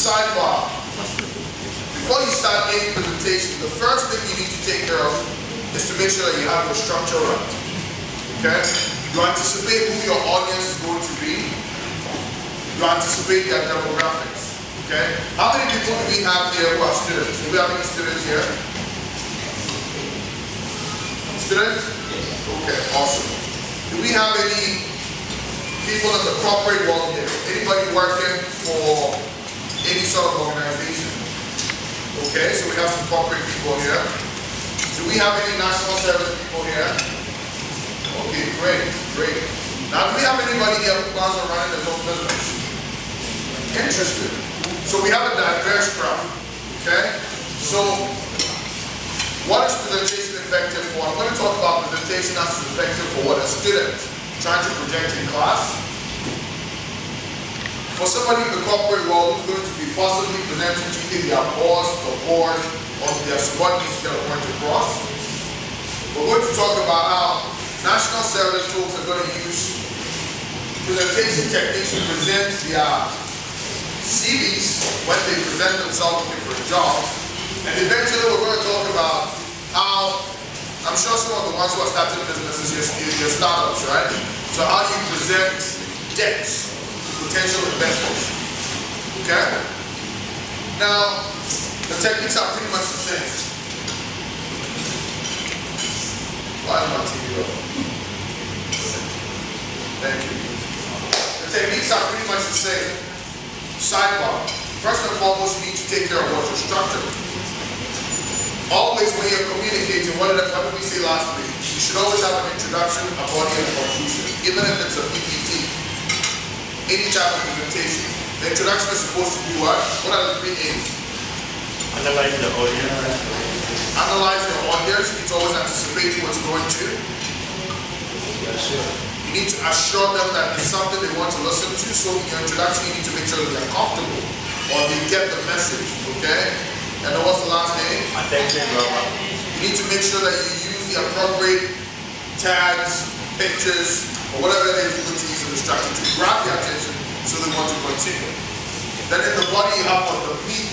Sidebar. Before you start any presentation, the first thing you need to take care of is to make sure that you have your structure right. Okay? You anticipate who your audience is going to be. You anticipate their demographics. Okay? How many people do we have here who are students? Do we have any students here? Students? Okay, awesome. Do we have any people in the corporate world here? Anybody working for any sort of organization? Okay, so we have some corporate people here. Do we have any national service people here? Okay, great, great. Now, do we have anybody here who plans on running their own business? Interesting. So we have a diverse crowd. Okay? So, what is presentation effective for? I'm going to talk about presentation as effective for what a student trying to project in class. For somebody in the corporate world who's going to be possibly presenting to either their boss, the board, or to their subordinates to get a point across. We're going to talk about how national service folks are going to use presentation techniques to present their CVs when they present themselves looking for a job. And eventually we're going to talk about how, I'm sure some of the ones who are starting businesses, your startups, right? So how do you present debts to potential investors? Okay? Now, the techniques are pretty much the same. Why is my TV off? Thank you. The techniques are pretty much the same. Sidebar. First and foremost, you need to take care of what's your structure. Always when you're communicating, what did we say last week? You should always have an introduction, a body, and a conclusion. Even if it's a PPT, any type of presentation. The introduction is supposed to be what? What are the 3 A's? Analyze the audience. Analyze your audience. You need to always anticipate what's going to. You need to assure them that it's something they want to listen to. So in your introduction, you need to make sure that they're comfortable or they get the message. Okay? And then what's the last name? Attention, Robert. You need to make sure that you use the appropriate tags, pictures, or whatever it is you're going to use in the structure to grab their attention so they want to continue. Then in the body, you have the meat,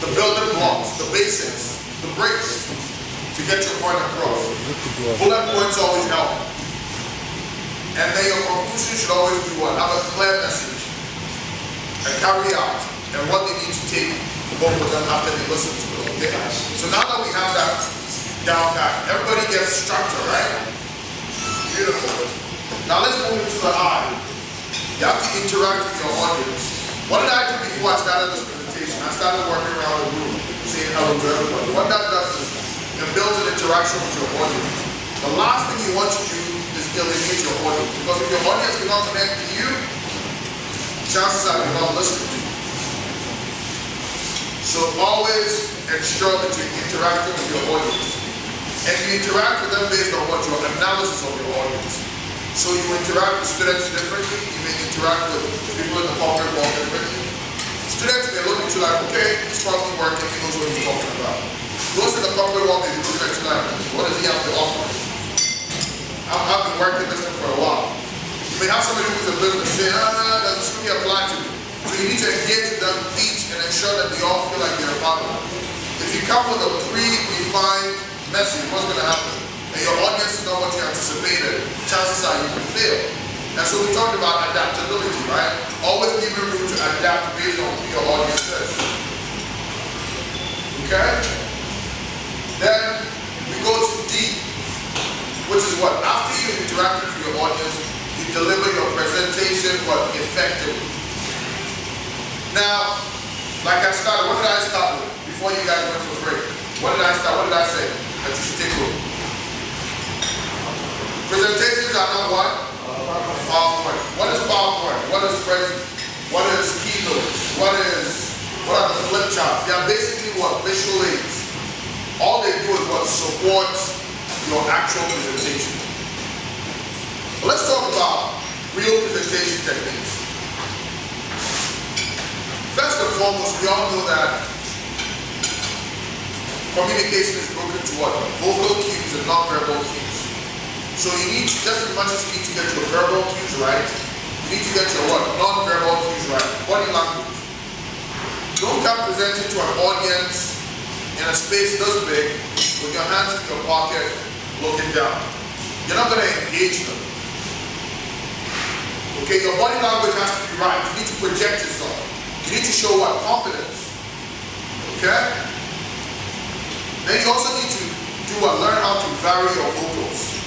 the building blocks, the basics, the bricks to get your point across. Bullet points always help. And then your conclusion should always be what? Have a clear message and carry out and what they need to take home with them after they listen to it. Okay? So now that we have that down pat, everybody gets structure, right? Beautiful. Now let's move into the eye. You have to interact with your audience. What did I do before I started this presentation? I started working around the room, saying hello to everybody. What that does is it builds an interaction with your audience. The last thing you want to do is alienate your audience. Because if your audience cannot connect to you, chances are you're not listening to you. So always ensure that you're interacting with your audience. And you interact with them based on what your analysis of your audience. So you interact with students differently, you may interact with people in the corporate world differently. Students may look at you like, okay, he's probably working, he knows what he's talking about. Those in the corporate world may be looking at you like, what does he have to offer? I've been working this for a while. You may have somebody who's in business say, doesn't really apply to me. So you need to engage with them each and ensure that they all feel like they're a part of it. If you come with a pre-defined message, what's going to happen? And your audience is not what you anticipated, chances are you can fail. And so we talked about adaptability, right? Always giving room to adapt based on who your audience is. Okay? Then we go to D, which is what? After you interact with your audience, you deliver your presentation, effectively. Now, like I started, what did I start with before you guys went to a break? What did I start? What did I say? That you should take over. Presentations are not what? PowerPoint. What is PowerPoint? What is Present? What is Keynote? What are the flip charts? They are basically what? Visual aids. All they do is what? Support your actual presentation. But let's talk about real presentation techniques. First and foremost, we all know that communication is broken to what? Vocal cues and non-verbal cues. So you need to, just as much as you need to get your verbal cues right, you need to get your what? Non-verbal cues right. Body language. presenting to an audience in a space this big, with your hands in your pocket, looking down. You're not going to engage them. Okay, your body language has to be right. You need to project yourself. You need to show what? Confidence. Okay? Then you also need to learn how to vary your vocals.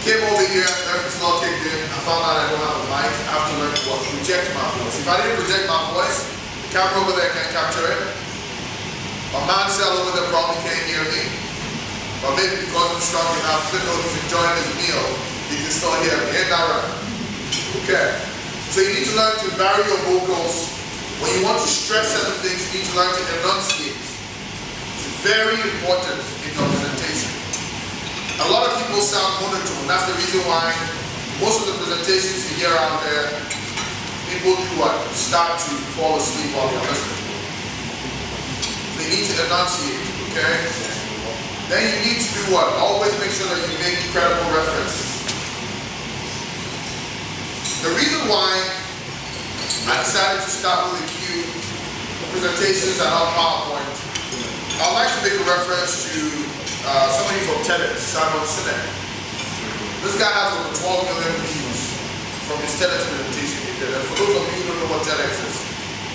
Came over here, reference law kicked in, I found out I don't have a mic. I have to learn to project my voice. If I didn't project my voice, the camera over there can't capture it. My man cell over there probably can't hear me. But maybe because I'm strong enough, even though he's enjoying his meal, he can still hear me. Ain't that right? Okay. So you need to learn to vary your vocals. When you want to stress certain things, you need to learn to enunciate. It's very important in your presentation. A lot of people sound monotone. That's the reason why most of the presentations you hear out there, people do what? Start to fall asleep while they're listening. They need to enunciate, okay? Then you need to do what? Always make sure that you make credible references. The reason why I decided to start with a few presentations and not PowerPoint, I'd like to make a reference to somebody from TEDx, Simon Sinek. This guy has over 12 million views from his TEDx presentation he did. And for those of you who don't know what TEDx is,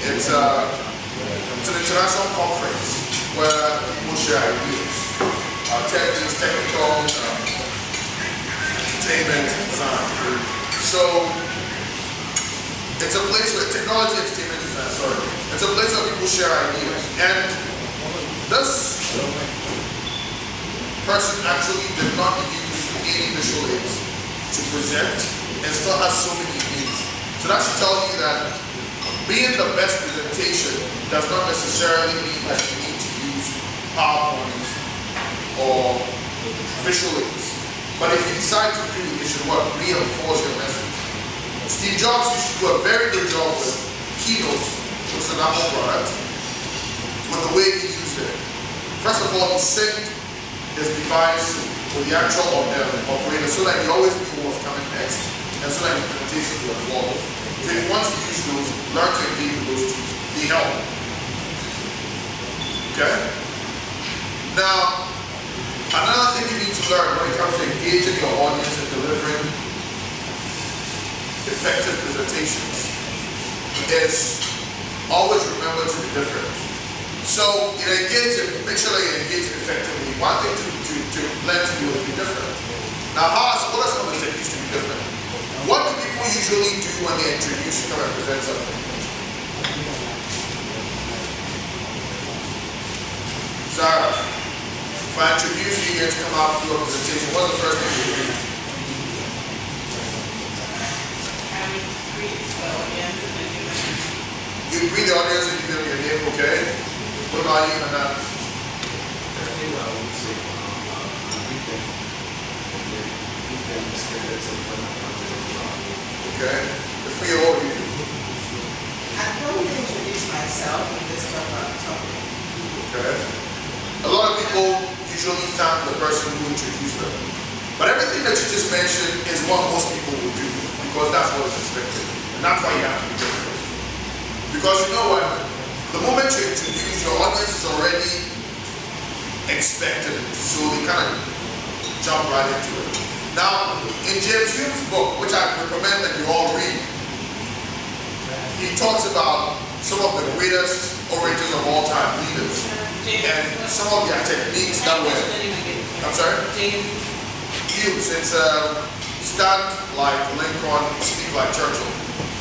it's an international conference where people share ideas. TED is technical, entertainment, design. So it's a place where technology, entertainment, design, sorry. It's a place where people share ideas. And this person actually did not use any visual aids to present and still has so many views. So that should tell you that being the best presentation does not necessarily mean that you need to use PowerPoint or visual aids. But if you decide to do it, you should what? Reinforce your message. Steve Jobs used to do a very good job with keynotes, which is an Apple product, with the way he used it. First of all, he synced his device with the actual operator so that he always knew what was coming next and so that his presentations were flawless. So if you want to use those, learn to engage with those tools. They help. Okay? Now, another thing you need to learn when it comes to engaging your audience and delivering effective presentations is always remember to be different. So, make sure that you engage effectively. One thing to learn to do is be different. Now, what are some of the techniques to be different? What do people usually do when they introduce to come and present something? Sarah, if I introduce you here to come out and do a presentation, what's the first thing you do? You greet the audience and give them your name, okay? What about you, Hannah? Okay. For you, what do you do? I'd probably introduce myself and just talk about the topic. Okay. A lot of people usually thank the person who introduced them. But everything that you just mentioned is what most people will do because that's what is expected. And that's why you have to be different. Because you know what? The moment you introduce, your audience is already expected it. So they kind of jump right into it. Now, in James Hume's book, which I recommend that you all read, he talks about some of the greatest orators of all time, leaders, and some of their techniques that were, I'm sorry? Humes, it's stand like Lincoln, speak like Churchill.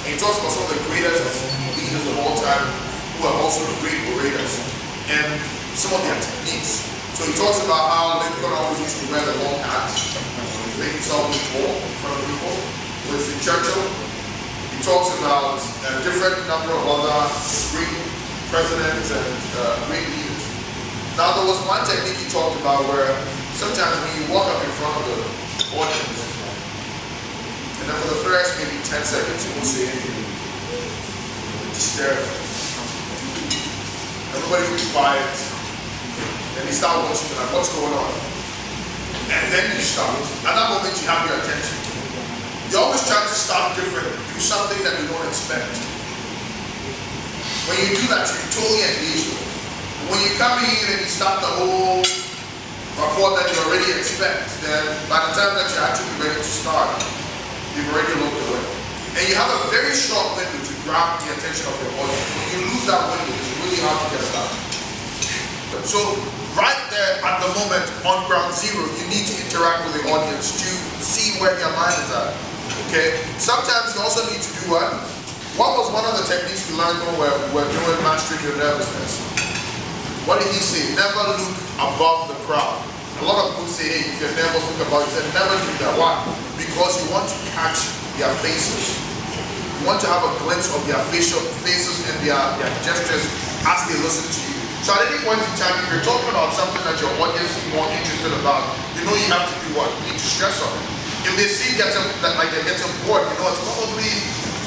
And he talks about some of the greatest leaders of all time who are also great orators and some of their techniques. So he talks about how Lincoln always used to wear the long hat, make himself look tall in front of people. Whereas in Churchill, he talks about a different number of other great presidents and great leaders. Now there was one technique he talked about where sometimes when you walk up in front of the audience, and then for the first maybe 10 seconds you won't say anything. Just stare at them. Everybody will be quiet. Then they start watching you like, what's going on? And then you start. At that moment you have your attention. You always try to start different, do something that you don't expect. When you do that, you're totally engaged with it. When you come in and you start the whole report that you already expect, then by the time that you're actually ready to start, you've already looked away. And you have a very short window to grab the attention of your audience. When you lose that window, it's really hard to get started. So right there at the moment on ground zero, you need to interact with the audience to see where your mind is at. Okay? Sometimes you also need to do what? What was one of the techniques we learned when we're doing mastering your nervousness? What did he say? Never look above the crowd. A lot of people say, hey, if you're nervous, look above. He said, never do that. Why? Because you want to catch their faces. You want to have a glimpse of their faces and their gestures as they listen to you. So at any point in time, if you're talking about something that your audience is more interested about, you know you have to do what? You need to stress on it. If they see that like they're getting bored, you know it's probably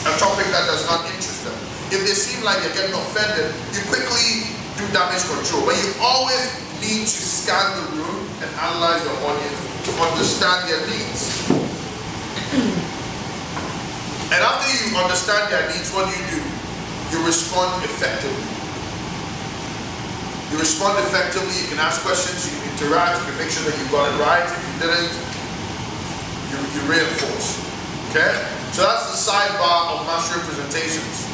a topic that does not interest them. If they seem like they're getting offended, you quickly do damage control. But you always need to scan the room and analyze your audience to understand their needs. And after you understand their needs, what do? You respond effectively. You respond effectively, you can ask questions, you can interact, you can make sure that you got it right. If you didn't, you reinforce. Okay? So that's the sidebar of mastery presentations.